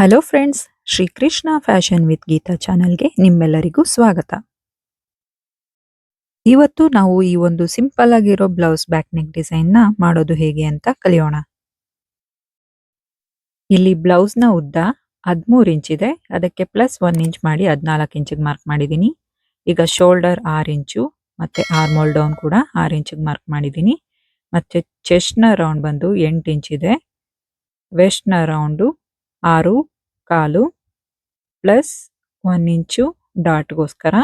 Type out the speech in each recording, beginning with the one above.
Hello friends, Shrikrishna fashion with Geeta ಚಾನೆಲ್ಗೆ ನಿಮ್ಮೆಲ್ಲರಿಗೂ ಸ್ವಾಗತ. ಇವತ್ತು ನಾವು ಈ ಒಂದು ಸಿಂಪಲ್ ಆಗಿರೋ ಬ್ಲೌಸ್ ಬ್ಯಾಕ್ ನೆಕ್ ಡಿಸೈನ್ ನ ಮಾಡೋದು ಹೇಗೆ ಅಂತ ಕಲಿಯೋಣ. ಇಲ್ಲಿ ಬ್ಲೌಸ್ ನ ಉದ್ದ 13 ಇಂಚ್ ಇದೆ. ಅದಕ್ಕೆ ಪ್ಲಸ್ 1 ಇಂಚ್ ಮಾಡಿ 14 ಇಂಚಿಗೆ ಮಾರ್ಕ್ ಮಾಡಿದ್ದೀನಿ. ಈಗ ಶೋಲ್ಡರ್ 6 ಇಂಚು ಮತ್ತೆ ಆರ್ಮ್ ಡೌನ್ ಕೂಡ 6 ಇಂಚಿಗೆ ಮಾರ್ಕ್ ಮಾಡಿದ್ದೀನಿ. ಮತ್ತೆ ಚೆಸ್ಟ್ ನ ರೌಂಡ್ ಬಂದು 8 ಇಂಚ್ ಇದೆ. ವೆಸ್ಟ್ ನ ರೌಂಡು 6.25 ಪ್ಲಸ್ 1 ಇಂಚು ಡಾಟ್ಗೋಸ್ಕರ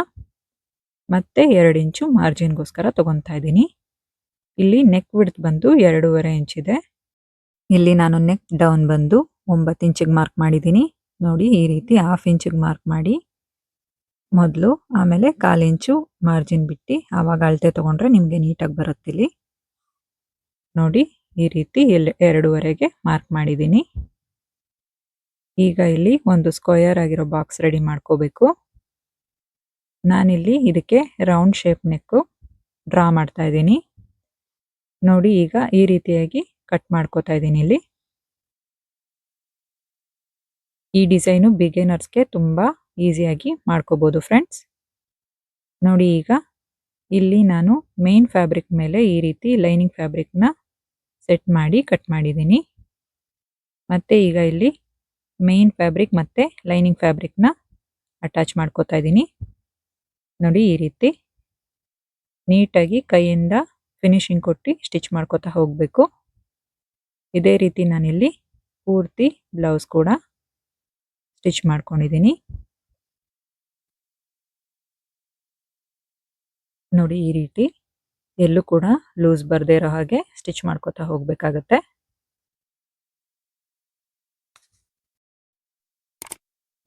ಮತ್ತೆ 2 ಇಂಚು ಮಾರ್ಜಿನ್ಗೋಸ್ಕರ ತಗೊತಾ ಇದ್ದೀನಿ. ಇಲ್ಲಿ ನೆಕ್ ವಿಡ್ತ್ ಬಂದು 2.5 ಇಂಚ್ ಇದೆ. ಇಲ್ಲಿ ನಾನು ನೆಕ್ ಡೌನ್ ಬಂದು 9 ಇಂಚಿಗೆ ಮಾರ್ಕ್ ಮಾಡಿದ್ದೀನಿ. ನೋಡಿ, ಈ ರೀತಿ 1/2 ಇಂಚಿಗೆ ಮಾರ್ಕ್ ಮಾಡಿ ಮೊದಲು, ಆಮೇಲೆ 1/4 ಇಂಚು ಮಾರ್ಜಿನ್ ಬಿಟ್ಟು ಆವಾಗ ಅಳತೆ ತಗೊಂಡ್ರೆ ನಿಮಗೆ ನೀಟಾಗಿ ಬರುತ್ತೆ. ಇಲ್ಲಿ ನೋಡಿ, ಈ ರೀತಿ 2.5ಗೆ ಮಾರ್ಕ್ ಮಾಡಿದ್ದೀನಿ. ಈಗ ಇಲ್ಲಿ ಒಂದು ಸ್ಕ್ವೇರ್ ಆಗಿರೋ ಬಾಕ್ಸ್ ರೆಡಿ ಮಾಡ್ಕೋಬೇಕು. ನಾನಿಲ್ಲಿ ಇದಕ್ಕೆ ರೌಂಡ್ ಶೇಪ್ ನೆಕ್ ಡ್ರಾ ಮಾಡ್ತಾ ಇದ್ದೀನಿ. ನೋಡಿ, ಈಗ ಈ ರೀತಿಯಾಗಿ ಕಟ್ ಮಾಡ್ಕೋತಾ ಇದ್ದೀನಿ. ಇಲ್ಲಿ ಈ ಡಿಸೈನು ಬಿಗಿನರ್ಸ್ಗೆ ತುಂಬಾ ಈಸಿಯಾಗಿ ಮಾಡ್ಕೋಬಹುದು ಫ್ರೆಂಡ್ಸ್. ನೋಡಿ, ಈಗ ಇಲ್ಲಿ ನಾನು ಮೇನ್ ಫ್ಯಾಬ್ರಿಕ್ ಮೇಲೆ ಈ ರೀತಿ ಲೈನಿಂಗ್ ಫ್ಯಾಬ್ರಿಕ್ನ ಸೆಟ್ ಮಾಡಿ ಕಟ್ ಮಾಡಿದ್ದೀನಿ. ಮತ್ತೆ ಈಗ ಇಲ್ಲಿ ಮೇನ್ ಫ್ಯಾಬ್ರಿಕ್ ಮತ್ತೆ ಲೈನಿಂಗ್ ಫ್ಯಾಬ್ರಿಕ್ನ ಅಟ್ಯಾಚ್ ಮಾಡ್ಕೋತಾ ಇದ್ದೀನಿ. ನೋಡಿ, ಈ ರೀತಿ ನೀಟಾಗಿ ಕೈಯಿಂದ ಫಿನಿಶಿಂಗ್ ಕೊಟ್ಟು ಸ್ಟಿಚ್ ಮಾಡ್ಕೋತಾ ಹೋಗಬೇಕು. ಇದೇ ರೀತಿ ನಾನಿಲ್ಲಿ ಪೂರ್ತಿ ಬ್ಲೌಸ್ ಕೂಡ ಸ್ಟಿಚ್ ಮಾಡ್ಕೊಂಡಿದ್ದೀನಿ. ನೋಡಿ, ಈ ರೀತಿ ಎಲ್ಲೂ ಕೂಡ ಲೂಸ್ ಬರದೇ ಇರೋ ಹಾಗೆ ಸ್ಟಿಚ್ ಮಾಡ್ಕೋತಾ ಹೋಗಬೇಕಾಗತ್ತೆ.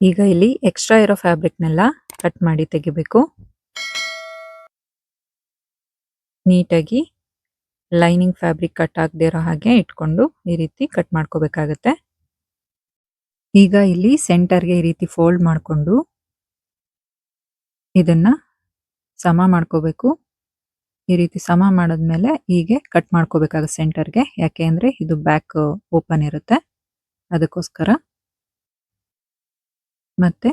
ಈಗ ಇಲ್ಲಿ ಎಕ್ಸ್ಟ್ರಾ ಇರೋ ಫ್ಯಾಬ್ರಿಕ್ನೆಲ್ಲ ಕಟ್ ಮಾಡಿ ತೆಗಿಬೇಕು. ನೀಟಾಗಿ ಲೈನಿಂಗ್ ಫ್ಯಾಬ್ರಿಕ್ ಕಟ್ ಆಗದೆ ಇರೋ ಹಾಗೆ ಇಟ್ಕೊಂಡು ಈ ರೀತಿ ಕಟ್ ಮಾಡ್ಕೋಬೇಕಾಗತ್ತೆ. ಈಗ ಇಲ್ಲಿ ಸೆಂಟರ್ಗೆ ಈ ರೀತಿ ಫೋಲ್ಡ್ ಮಾಡಿಕೊಂಡು ಇದನ್ನ ಸಮ ಮಾಡ್ಕೋಬೇಕು. ಈ ರೀತಿ ಸಮ ಮಾಡಿದ್ಮೇಲೆ ಹೀಗೆ ಕಟ್ ಮಾಡ್ಕೋಬೇಕಾಗುತ್ತೆ ಸೆಂಟರ್ಗೆ. ಯಾಕೆ ಅಂದ್ರೆ ಇದು ಬ್ಯಾಕ್ ಓಪನ್ ಇರುತ್ತೆ, ಅದಕ್ಕೋಸ್ಕರ. ಮತ್ತೆ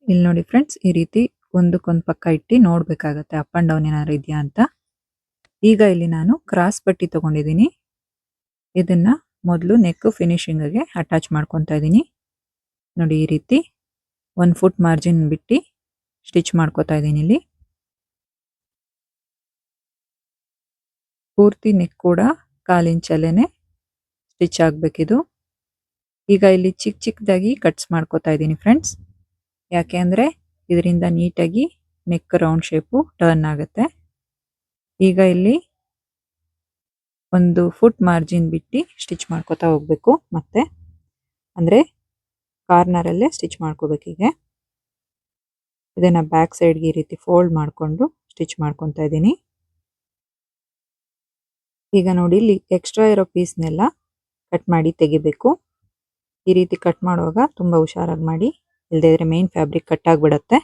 ಇಲ್ಲಿ ನೋಡಿ ಫ್ರೆಂಡ್ಸ್, ಈ ರೀತಿ ಒಂದಕ್ಕೊಂದು ಪಕ್ಕ ಇಟ್ಟು ನೋಡ್ಬೇಕಾಗತ್ತೆ ಅಪ್ ಅಂಡ್ ಡೌನ್ ಏನಾದ್ರು ಇದೆಯಾ ಅಂತ. ಈಗ ಇಲ್ಲಿ ನಾನು ಕ್ರಾಸ್ ಪಟ್ಟಿ ತಗೊಂಡಿದ್ದೀನಿ. ಇದನ್ನ ಮೊದಲು ನೆಕ್ ಫಿನಿಶಿಂಗ್ಗೆ ಅಟ್ಯಾಚ್ ಮಾಡ್ಕೊತಾ ಇದ್ದೀನಿ. ನೋಡಿ, ಈ ರೀತಿ 1 ಫುಟ್ ಮಾರ್ಜಿನ್ ಬಿಟ್ಟು ಸ್ಟಿಚ್ ಮಾಡ್ಕೋತಾ ಇದ್ದೀನಿ. ಇಲ್ಲಿ ಪೂರ್ತಿ ನೆಕ್ ಕೂಡ 1/4 ಇಂಚಲ್ಲೇನೆ ಸ್ಟಿಚ್ ಆಗಬೇಕಿದು. ಈಗ ಇಲ್ಲಿ ಚಿಕ್ಕ ಚಿಕ್ಕದಾಗಿ ಕಟ್ಸ್ ಮಾಡ್ಕೋತಾ ಇದ್ದೀನಿ ಫ್ರೆಂಡ್ಸ್. ಯಾಕೆ ಅಂದರೆ ಇದರಿಂದ ನೀಟಾಗಿ ನೆಕ್ ರೌಂಡ್ ಶೇಪು ಟರ್ನ್ ಆಗುತ್ತೆ. ಈಗ ಇಲ್ಲಿ 1 ಫುಟ್ ಮಾರ್ಜಿನ್ ಬಿಟ್ಟು ಸ್ಟಿಚ್ ಮಾಡ್ಕೋತಾ ಹೋಗಬೇಕು. ಮತ್ತೆ ಅಂದರೆ ಕಾರ್ನರಲ್ಲೇ ಸ್ಟಿಚ್ ಮಾಡ್ಕೋಬೇಕು. ಹೀಗೆ ಇದನ್ನು ಬ್ಯಾಕ್ ಸೈಡ್ಗೆ ಈ ರೀತಿ ಫೋಲ್ಡ್ ಮಾಡಿಕೊಂಡು ಸ್ಟಿಚ್ ಮಾಡ್ಕೊತಾ ಇದ್ದೀನಿ. ಈಗ ನೋಡಿ, ಇಲ್ಲಿ ಎಕ್ಸ್ಟ್ರಾ ಇರೋ ಪೀಸ್ನೆಲ್ಲ ಕಟ್ ಮಾಡಿ ತೆಗಿಬೇಕು. ಈ ರೀತಿ ಕಟ್ ಮಾಡುವಾಗ ತುಂಬ ಹುಷಾರಾಗಿ ಮಾಡಿ, ಇಲ್ಲದೇ ಇದ್ರೆ ಮೇನ್ ಫ್ಯಾಬ್ರಿಕ್ ಕಟ್ ಆಗಿಬಿಡತ್ತೆ.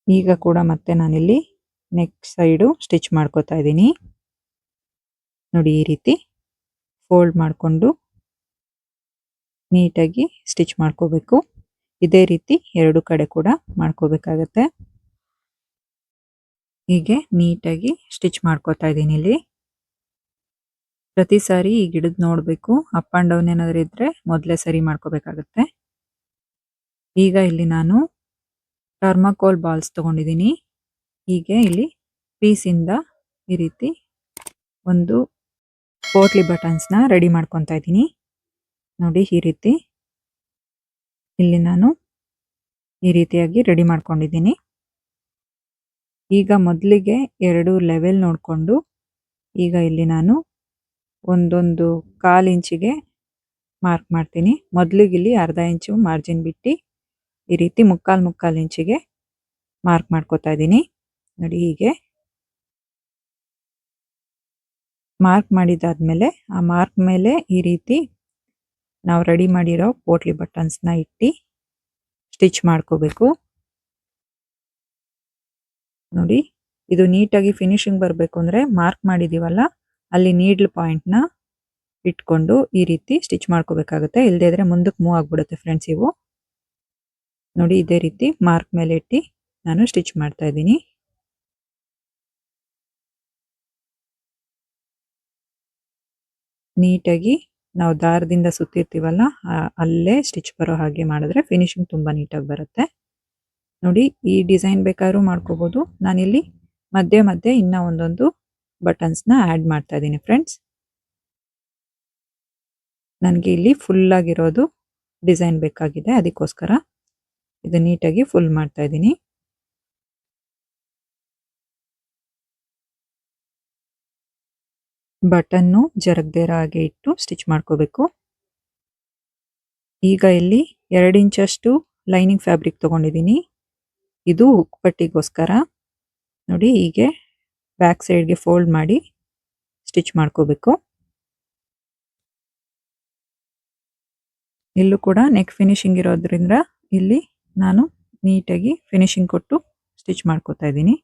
ಈಗ ಕೂಡ ಮತ್ತೆ ನಾನಿಲ್ಲಿ ನೆಕ್ ಸೈಡು ಸ್ಟಿಚ್ ಮಾಡ್ಕೋತಾ ಇದ್ದೀನಿ. ನೋಡಿ, ಈ ರೀತಿ ಫೋಲ್ಡ್ ಮಾಡಿಕೊಂಡು ನೀಟಾಗಿ ಸ್ಟಿಚ್ ಮಾಡ್ಕೋಬೇಕು. ಇದೇ ರೀತಿ ಎರಡು ಕಡೆ ಕೂಡ ಮಾಡ್ಕೋಬೇಕಾಗತ್ತೆ. ಹೀಗೆ ನೀಟಾಗಿ ಸ್ಟಿಚ್ ಮಾಡ್ಕೋತಾ ಇದ್ದೀನಿ. ಇಲ್ಲಿ ಪ್ರತಿ ಸಾರಿ ಈ ಗಿಡದ ನೋಡಬೇಕು, ಅಪ್ ಆ್ಯಂಡ್ ಡೌನ್ ಏನಾದರೂ ಇದ್ದರೆ ಮೊದಲೇ ಸರಿ ಮಾಡ್ಕೋಬೇಕಾಗತ್ತೆ. ಈಗ ಇಲ್ಲಿ ನಾನು ಟರ್ಮಾಕೋಲ್ ಬಾಲ್ಸ್ ತೊಗೊಂಡಿದ್ದೀನಿ. ಹೀಗೆ ಇಲ್ಲಿ ಪೀಸಿಂದ ಈ ರೀತಿ ಒಂದು ಪೋಟ್ಲಿ ಬಟನ್ಸ್ನ ರೆಡಿ ಮಾಡ್ಕೊತಾ ಇದ್ದೀನಿ. ನೋಡಿ, ಈ ರೀತಿ ಇಲ್ಲಿ ನಾನು ಈ ರೀತಿಯಾಗಿ ರೆಡಿ ಮಾಡ್ಕೊಂಡಿದ್ದೀನಿ. ಈಗ ಮೊದಲಿಗೆ 2 ಲೆವೆಲ್ ನೋಡಿಕೊಂಡು ಈಗ ಇಲ್ಲಿ ನಾನು 1.25 ಇಂಚಿಗೆ ಮಾರ್ಕ್ ಮಾಡ್ತೀನಿ. ಮೊದಲಿಗೆ ಇಲ್ಲಿ 1/2 ಇಂಚು ಮಾರ್ಜಿನ್ ಬಿಟ್ಟು ಈ ರೀತಿ 3/4 ಇಂಚಿಗೆ ಮಾರ್ಕ್ ಮಾಡ್ಕೋತಾ ಇದ್ದೀನಿ. ನೋಡಿ, ಹೀಗೆ ಮಾರ್ಕ್ ಮಾಡಿದಾದ್ಮೇಲೆ ಆ ಮಾರ್ಕ್ ಮೇಲೆ ಈ ರೀತಿ ನಾವು ರೆಡಿ ಮಾಡಿರೋ ಪೋಟ್ಲಿ ಬಟನ್ಸ್ನ ಇಟ್ಟು ಸ್ಟಿಚ್ ಮಾಡ್ಕೋಬೇಕು. ನೋಡಿ, ಇದು ನೀಟಾಗಿ ಫಿನಿಶಿಂಗ್ ಬರಬೇಕು ಅಂದರೆ ಮಾರ್ಕ್ ಮಾಡಿದ್ದೀವಲ್ಲ ಅಲ್ಲಿ ನೀಡ್ಲ್ ಪಾಯಿಂಟ್ನ ಇಟ್ಕೊಂಡು ಈ ರೀತಿ ಸ್ಟಿಚ್ ಮಾಡ್ಕೋಬೇಕಾಗುತ್ತೆ. ಇಲ್ಲದೇ ಇದ್ರೆ ಮುಂದಕ್ಕೆ ಮೂವ್ ಆಗ್ಬಿಡುತ್ತೆ ಫ್ರೆಂಡ್ಸ್ ಇವು. ನೋಡಿ ಇದೇ ರೀತಿ ಮಾರ್ಕ್ ಮೇಲೆ ಇಟ್ಟು ನಾನು ಸ್ಟಿಚ್ ಮಾಡ್ತಾ ಇದ್ದೀನಿ. ನೀಟಾಗಿ ನಾವು ದಾರದಿಂದ ಸುತ್ತಿರ್ತೀವಲ್ಲ ಅಲ್ಲೇ ಸ್ಟಿಚ್ ಬರೋ ಹಾಗೆ ಮಾಡಿದ್ರೆ ಫಿನಿಶಿಂಗ್ ತುಂಬಾ ನೀಟಾಗಿ ಬರುತ್ತೆ. ನೋಡಿ ಈ ಡಿಸೈನ್ ಬೇಕಾದ್ರೂ ಮಾಡ್ಕೋಬಹುದು. ನಾನಿಲ್ಲಿ ಮಧ್ಯೆ ಮಧ್ಯೆ ಇನ್ನ ಒಂದೊಂದು ಬಟನ್ಸ್ನ ಆ್ಯಡ್ ಮಾಡ್ತಾ ಇದ್ದೀನಿ ಫ್ರೆಂಡ್ಸ್. ನನಗೆ ಇಲ್ಲಿ ಫುಲ್ ಆಗಿರೋದು ಡಿಸೈನ್ ಬೇಕಾಗಿದೆ, ಅದಕ್ಕೋಸ್ಕರ ಇದು ನೀಟಾಗಿ ಫುಲ್ ಮಾಡ್ತಾ ಇದ್ದೀನಿ. ಬಟನ್ನು ಜರಗದೇ ಇರೋ ಹಾಗೆ ಇಟ್ಟು ಸ್ಟಿಚ್ ಮಾಡ್ಕೋಬೇಕು. ಈಗ ಇಲ್ಲಿ 2 ಇಂಚಷ್ಟು ಲೈನಿಂಗ್ ಫ್ಯಾಬ್ರಿಕ್ ತಗೊಂಡಿದ್ದೀನಿ. ಇದು ಹುಕ್ ಪಟ್ಟಿಗೋಸ್ಕರ. ನೋಡಿ ಹೀಗೆ ಬ್ಯಾಕ್ ಸೈಡ್ಗೆ ಫೋಲ್ಡ್ ಮಾಡಿ ಸ್ಟಿಚ್ ಮಾಡ್ಕೋಬೇಕು. ಇಲ್ಲೂ ಕೂಡ ನೆಕ್ ಫಿನಿಶಿಂಗ್ ಇರೋದ್ರಿಂದ ಇಲ್ಲಿ ನಾನು ನೀಟಾಗಿ ಫಿನಿಶಿಂಗ್ ಕೊಟ್ಟು ಸ್ಟಿಚ್ ಮಾಡ್ಕೋತಾ ಇದ್ದೀನಿ.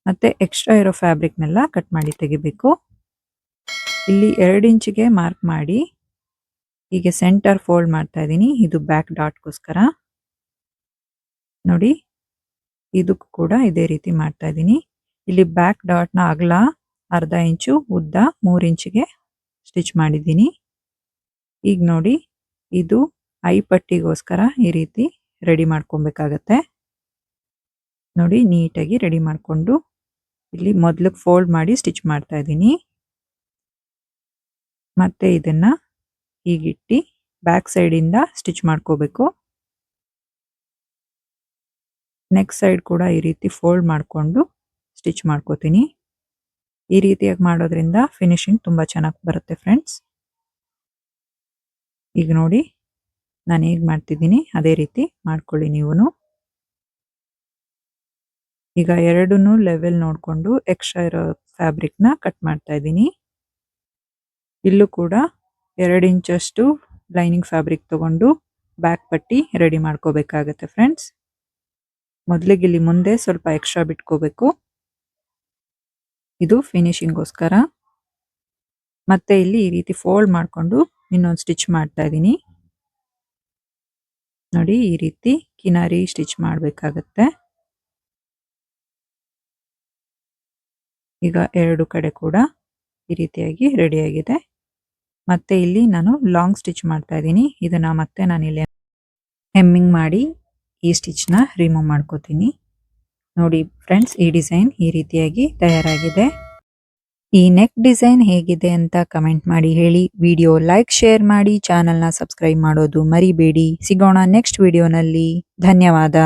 ಮತ್ತೆ ಎಕ್ಸ್ಟ್ರಾ ಇರೋ ಫ್ಯಾಬ್ರಿಕ್ನೆಲ್ಲ ಕಟ್ ಮಾಡಿ ತೆಗಿಬೇಕು. ಇಲ್ಲಿ 2 ಇಂಚಿಗೆ ಮಾರ್ಕ್ ಮಾಡಿ ಹೀಗೆ ಸೆಂಟರ್ ಫೋಲ್ಡ್ ಮಾಡ್ತಾ ಇದ್ದೀನಿ. ಇದು ಬ್ಯಾಕ್ ಡಾಟ್ಗೋಸ್ಕರ. ನೋಡಿ ಇದಕ್ಕೂ ಕೂಡ ಇದೇ ರೀತಿ ಮಾಡ್ತಾ ಇದ್ದೀನಿ. ಇಲ್ಲಿ ಬ್ಯಾಕ್ ಡಾಟ್ನ ಅಗಲ 1/2 ಇಂಚು, ಉದ್ದ 3 ಇಂಚಿಗೆ ಸ್ಟಿಚ್ ಮಾಡಿದ್ದೀನಿ. ಈಗ ನೋಡಿ ಇದು ಐ ಪಟ್ಟಿಗೋಸ್ಕರ ಈ ರೀತಿ ರೆಡಿ ಮಾಡ್ಕೊಬೇಕಾಗತ್ತೆ. ನೋಡಿ ನೀಟಾಗಿ ರೆಡಿ ಮಾಡಿಕೊಂಡು ಇಲ್ಲಿ ಮೊದಲಿಗೆ ಫೋಲ್ಡ್ ಮಾಡಿ ಸ್ಟಿಚ್ ಮಾಡ್ತಾ ಇದ್ದೀನಿ. ಮತ್ತೆ ಇದನ್ನ ಹೀಗಿಟ್ಟು ಬ್ಯಾಕ್ ಸೈಡಿಂದ ಸ್ಟಿಚ್ ಮಾಡ್ಕೋಬೇಕು. ನೆಕ್ ಸೈಡ್ ಕೂಡ ಈ ರೀತಿ ಫೋಲ್ಡ್ ಮಾಡಿಕೊಂಡು ಸ್ಟಿಚ್ ಮಾಡ್ಕೋತೀನಿ. ಈ ರೀತಿಯಾಗಿ ಮಾಡೋದ್ರಿಂದ ಫಿನಿಶಿಂಗ್ ತುಂಬ ಚೆನ್ನಾಗಿ ಬರುತ್ತೆ ಫ್ರೆಂಡ್ಸ್. ಈಗ ನೋಡಿ ನಾನು ಹೇಗೆ ಮಾಡ್ತಿದ್ದೀನಿ ಅದೇ ರೀತಿ ಮಾಡ್ಕೊಳ್ಳಿ ನೀವು. ಈಗ ಎರಡನ್ನೂ ಲೆವೆಲ್ ನೋಡಿಕೊಂಡು ಎಕ್ಸ್ಟ್ರಾ ಇರೋ ಫ್ಯಾಬ್ರಿಕ್ನ ಕಟ್ ಮಾಡ್ತಾ ಇದ್ದೀನಿ. ಇಲ್ಲೂ ಕೂಡ 2 ಇಂಚಷ್ಟು ಲೈನಿಂಗ್ ಫ್ಯಾಬ್ರಿಕ್ ತಗೊಂಡು ಬ್ಯಾಕ್ ಪಟ್ಟಿ ರೆಡಿ ಮಾಡ್ಕೋಬೇಕಾಗತ್ತೆ ಫ್ರೆಂಡ್ಸ್. ಮೊದಲಿಗೆ ಇಲ್ಲಿ ಮುಂದೆ ಸ್ವಲ್ಪ ಎಕ್ಸ್ಟ್ರಾ ಬಿಟ್ಕೋಬೇಕು. ಇದು ಫಿನಿಶಿಂಗೋಸ್ಕರ. ಮತ್ತೆ ಇಲ್ಲಿ ಈ ರೀತಿ ಫೋಲ್ಡ್ ಮಾಡಿಕೊಂಡು ಇನ್ನೊಂದು ಸ್ಟಿಚ್ ಮಾಡ್ತಾ ಇದ್ದೀನಿ. ನೋಡಿ ಈ ರೀತಿ ಕಿನಾರಿ ಸ್ಟಿಚ್ ಮಾಡಬೇಕಾಗತ್ತೆ. ಈಗ ಎರಡು ಕಡೆ ಕೂಡ ಈ ರೀತಿಯಾಗಿ ರೆಡಿಯಾಗಿದೆ. ಮತ್ತೆ ಇಲ್ಲಿ ನಾನು ಲಾಂಗ್ ಸ್ಟಿಚ್ ಮಾಡ್ತಾ ಇದ್ದೀನಿ. ಇದನ್ನ ಮತ್ತೆ ನಾನಿಲ್ಲಿ ಹೆಮ್ಮಿಂಗ್ ಮಾಡಿ ಈ ಸ್ಟಿಚ್ನ ರಿಮೂವ್ ಮಾಡ್ಕೋತೀನಿ. ನೋಡಿ ಫ್ರೆಂಡ್ಸ್, ಈ ಡಿಸೈನ್ ಈ ರೀತಿಯಾಗಿ ತಯಾರಾಗಿದೆ. ಈ ನೆಕ್ ಡಿಸೈನ್ ಹೇಗಿದೆ ಅಂತ ಕಮೆಂಟ್ ಮಾಡಿ ಹೇಳಿ. ವಿಡಿಯೋ ಲೈಕ್, ಶೇರ್ ಮಾಡಿ, ಚಾನೆಲ್ನ ಸಬ್ಸ್ಕ್ರೈಬ್ ಮಾಡೋದು ಮರಿಬೇಡಿ. ಸಿಗೋಣ ನೆಕ್ಸ್ಟ್ ವಿಡಿಯೋನಲ್ಲಿ. ಧನ್ಯವಾದ.